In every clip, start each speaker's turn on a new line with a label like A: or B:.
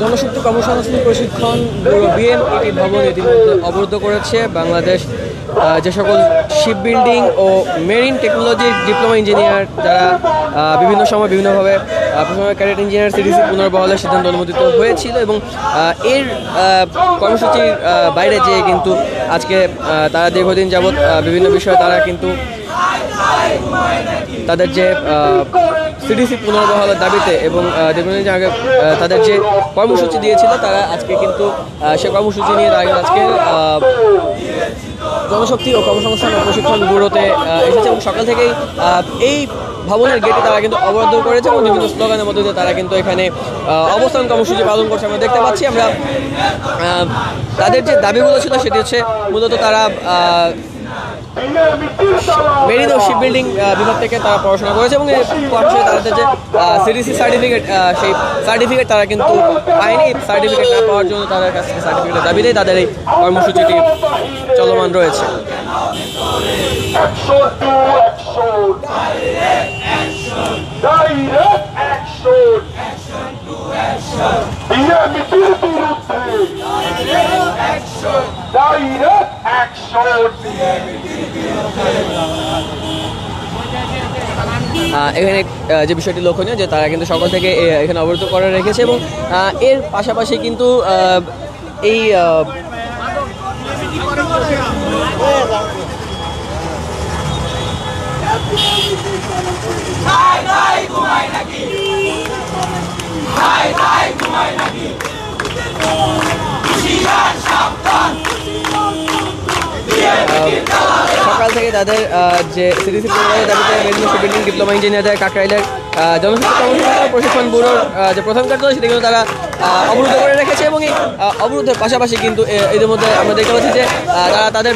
A: জনশক্তি কর্মসংস্থান প্রশিক্ষণ ব্যুরো বিএমইটি ভবন ইতিমধ্যে অবরুদ্ধ করেছে বাংলাদেশ যে সকল শিপ বিল্ডিং ও মেরিন টেকনোলজির ডিপ্লোমা ইঞ্জিনিয়ার যারা বিভিন্ন সময় বিভিন্নভাবে প্রথমে ক্যাডেট ইঞ্জিনিয়ার সিডিসি পুনর্বহালের সিদ্ধান্ত অনুমোদিত হয়েছিল এবং এর কর্মসূচির বাইরে যে কিন্তু আজকে তারা দীর্ঘদিন যাবৎ বিভিন্ন বিষয়ে তারা কিন্তু তাদের যে সিডিসি পুনর্বহালের দাবিতে এবং দীর্ঘদিন আগে তাদের যে কর্মসূচি দিয়েছিল তারা আজকে কিন্তু সে কর্মসূচি নিয়ে তারা আজকে জনশক্তি ও কর্মসংস্থান ও প্রশিক্ষণ ব্যুরোতে এসেছে এবং সকাল থেকেই এই ভবনের গেটে তারা কিন্তু অবরোধ করেছে এবং বিভিন্ন স্লোগানের মধ্যে দিয়ে তারা কিন্তু এখানে অবস্থান কর্মসূচি পালন করছে আমরা দেখতে পাচ্ছি। আমরা তাদের যে দাবিগুলো ছিল সেটি হচ্ছে মূলত তারা মেরিন ও শিপ বিল্ডিং বিভাগ থেকে তারা পড়াশোনা করেছে এবং এর পাশাপাশি তাদের যে সিডিসি সার্টিফিকেট সেই সার্টিফিকেট তারা কিন্তু পায়নি। সার্টিফিকেট না পাওয়ার জন্য তাদের কাছ থেকে সার্টিফিকেটের দাবিতেই তাদের এই কর্মসূচিটি চলমান রয়েছে। এখানে যে বিষয়টি লক্ষণীয় যে তারা কিন্তু সকাল থেকে এখানে অবরোধ করে রেখেছে এবং এর পাশাপাশি কিন্তু এই সকাল থেকে তাদের যে সিডিসি পুনর্বহালের দাবিতে মেরিন শিপ বিল্ডিং ডিপ্লোমা ইঞ্জিনিয়ারদের কাকরাইলের জনশক্তি কর্মসংস্থান প্রশিক্ষণ ব্যুরোর যে প্রধান কার্যালয় সেটি কিন্তু তারা অবরুদ্ধ করে রেখেছে এবং এই অবরোধের পাশাপাশি কিন্তু এদের মধ্যে আমরা দেখতে পাচ্ছি যে তারা তাদের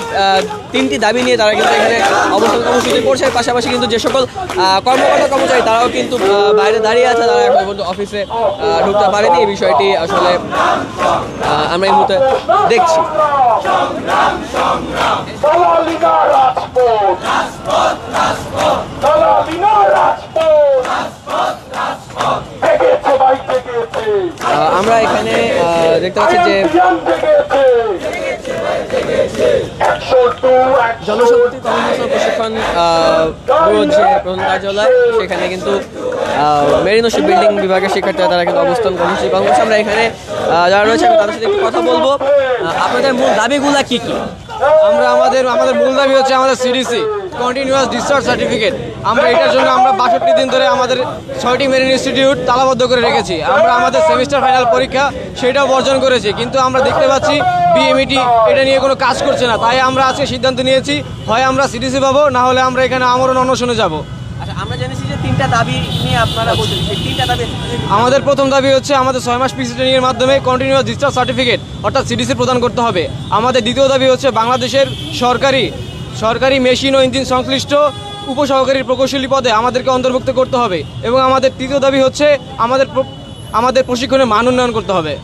A: 3টি দাবি নিয়ে তারা কিন্তু এখানে অবস্থান কর্মসূচি করছে। পাশাপাশি কিন্তু যে সকল কর্মকর্তা কর্মচারী তারাও কিন্তু বাইরে দাঁড়িয়ে আছে, তারা এখন পর্যন্ত অফিসে ঢুকতে পারেনি। এই বিষয়টি আসলে আমরা এই মুহূর্তে দেখছি। আমরা এখানে দেখতে পাচ্ছি যে জনশক্তি কর্মসংস্থান প্রশিক্ষণ ব্যুরোর যে প্রধান কার্যালয় সেখানে কিন্তু মেরিন ও শিপ বিল্ডিং বিভাগের শিক্ষার্থীরা তারা কিন্তু অবস্থান কর্মসূচি পালন করছে। আমরা এখানে যারা রয়েছে আমি তাদের সাথে একটু কথা বলবো। আপনাদের মূল দাবিগুলা কি কি?
B: আমাদের মূল দাবি হচ্ছে আমাদের সিডিসি কন্টিনিউয়াস ডিসচার্জ সার্টিফিকেট। আমরা এটার জন্য আমরা 62 দিন ধরে আমাদের 6টি মেরিন ইনস্টিটিউট তালাবদ্ধ করে রেখেছি। আমরা আমাদের সেমিস্টার ফাইনাল পরীক্ষা সেটাও বর্জন করেছি, কিন্তু আমরা দেখতে পাচ্ছি বিএমইটি এটা নিয়ে কোনো কাজ করছে না। তাই আমরা আজকে সিদ্ধান্ত নিয়েছি, হয় আমরা সিডিসি পাবো, না হলে আমরা এখানে আমরণ অনশনে যাব।
A: আচ্ছা, আমরা জেনেছি যে 3টা দাবি নিয়ে আপনারা বলছেন, সেই 3টা দাবি
B: আমাদের প্রথম দাবি হচ্ছে আমাদের 6 মাস পিসি ট্রেনিংয়ের মাধ্যমে কন্টিনিউয়াস ডিসচার্জ সার্টিফিকেট অর্থাৎ সিডিসি প্রদান করতে হবে। আমাদের দ্বিতীয় দাবি হচ্ছে বাংলাদেশের সরকারি মেশিন ও ইঞ্জিন সংশ্লিষ্ট উপসহকারীর প্রকৌশলী পদে আমাদেরকে অন্তর্ভুক্ত করতে হবে। এবং আমাদের তৃতীয় দাবি হচ্ছে আমাদের প্রশিক্ষণের মান উন্নয়ন করতে হবে।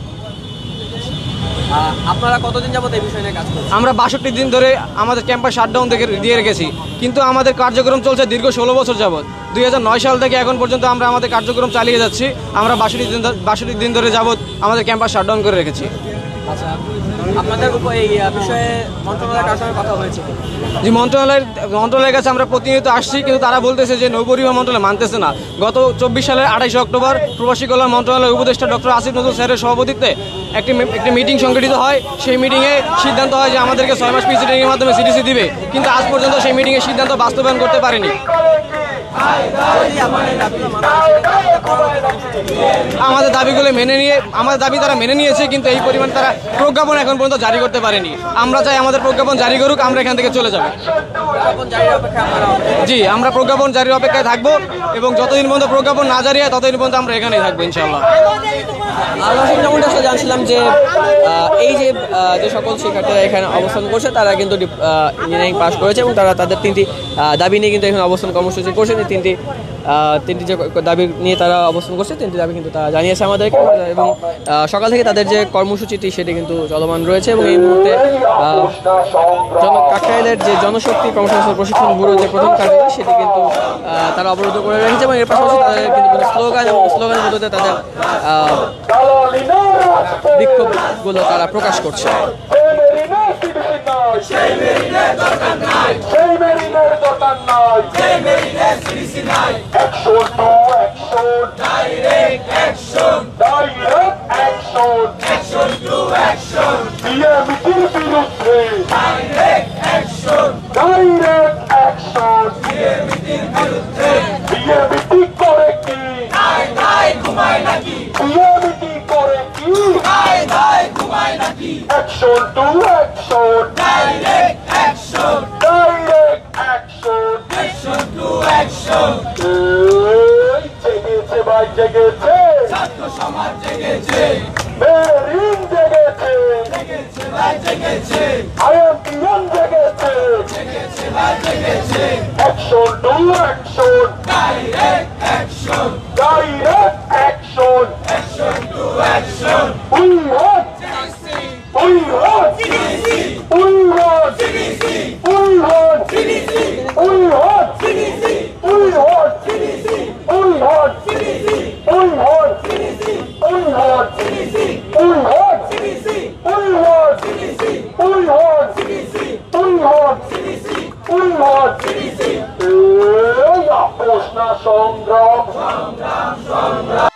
A: আপনারা কতদিন যাবত এই বিষয় নিয়ে কাজ করছেন?
B: আমরা 62 দিন ধরে আমাদের ক্যাম্পাস শাটডাউন দিয়ে রেখেছি, কিন্তু আমাদের কার্যক্রম চলছে দীর্ঘ 16 বছর যাবত। 2009 সাল থেকে এখন পর্যন্ত আমরা আমাদের কার্যক্রম চালিয়ে যাচ্ছি। আমরা 62 দিন ধরে যাবত আমাদের ক্যাম্পাস শাটডাউন করে রেখেছি।
A: আচ্ছা, আপনাদের এই বিষয়ে মন্ত্রণালয়ের কাছে কথা হয়েছে?
B: যে মন্ত্রণালয়ের কাছে আমরা প্রতিনিয়ত আসছি, কিন্তু তারা বলতেছে যে নৌপরিবহন মন্ত্রণালয় মানতেছে না। গত 24 সালের 28 অক্টোবর প্রবাসী কল্যাণ মন্ত্রণালয়ের উপদেষ্টা ডক্টর আসিফ নজরুল স্যারের সভাপতিত্বে একটি মিটিং সংগঠিত হয়। সেই মিটিংয়ে সিদ্ধান্ত হয় যে আমাদেরকে 6 মাস পিসি ট্রেনিংয়ের মাধ্যমে সিডিসি দিবে, কিন্তু আজ পর্যন্ত সেই মিটিংয়ের সিদ্ধান্ত বাস্তবায়ন করতে পারেনি। আমাদের দাবিগুলো আমাদের দাবি তারা মেনে নিয়েছে, কিন্তু এই পরিমাণ তারা প্রজ্ঞাপন এখন পর্যন্ত জারি করতে পারেনি। আমরা চাই আমাদের প্রজ্ঞাপন জারি করুক, আমরা এখান থেকে চলে যাব। জি, আমরা প্রজ্ঞাপন জারির অপেক্ষায় থাকবো এবং যতদিন পর্যন্ত প্রজ্ঞাপন না জারি হয় ততদিন পর্যন্ত আমরা এখানেই থাকবো ইনশাআল্লাহ।
A: যেমনটা আসলে জানছিলাম যে এই যে সকল শিক্ষার্থীরা এখানে অবস্থান করছে তারা কিন্তু ইঞ্জিনিয়ারিং পাস করেছে এবং তারা তাদের 3টি দাবি নিয়ে কিন্তু এখানে অবস্থান কর্মসূচি করছেন। এই 3টি যে দাবি নিয়ে তারা অবস্থান করছে 3টি দাবি কিন্তু তারা জানিয়েছে আমাদেরকে এবং সকাল থেকে তাদের যে কর্মসূচিটি সেটি কিন্তু চলমান রয়েছে। এবং এই মুহূর্তে কাকরাইলের যে জনশক্তি কর্মসংস্থান প্রশিক্ষণ ব্যুরোর যে প্রথম কার্যালয় সেটি কিন্তু তারা অবরোধ করে রেখেছে এবং এর পাশাপাশি তাদের কিন্তু স্লোগানের মধ্যে তাদের বিক্ষোভগুলো তারা প্রকাশ করছে।
C: সেই মেরিনের দরকার নাই, সেই মেরিনের দরকার নাই, সেই মেরিনের সিরিসি নাই। Action to action, direct action, direct action, action to action. বিএমপির বিরুদ্ধে ডাইরেক্ট অ্যাকশন, ডাইরেক্ট অ্যাকশন, বিএমপির বিরুদ্ধে। বিএমপি করে কি? আয় নাই ঘুমায় নাকি? বিএমপি করে কি? আয় নাই ঘুমায় নাকি? Action to action, direct action, direct action, action to action. এই জেগেছে ভাই, জেগেছে ছাত্র সমাজ, জেগেছে মেরিন, জেগেছে জেগেছে ভাই, জেগেছে আইএমপিএন, জেগেছে জেগেছে ভাই, জেগেছে। Action to action, direct action, direct action, action to action. We want we want CDC, we want CDC, we want CDC, we want CDC, we want CDC, we want CDC, we want CDC, we want CDC, we want CDC, we want CDC, we want CDC, we want CDC, we want CDC. এই আপোষ না সংগ্রাম, সংগ্রাম, সংগ্রাম।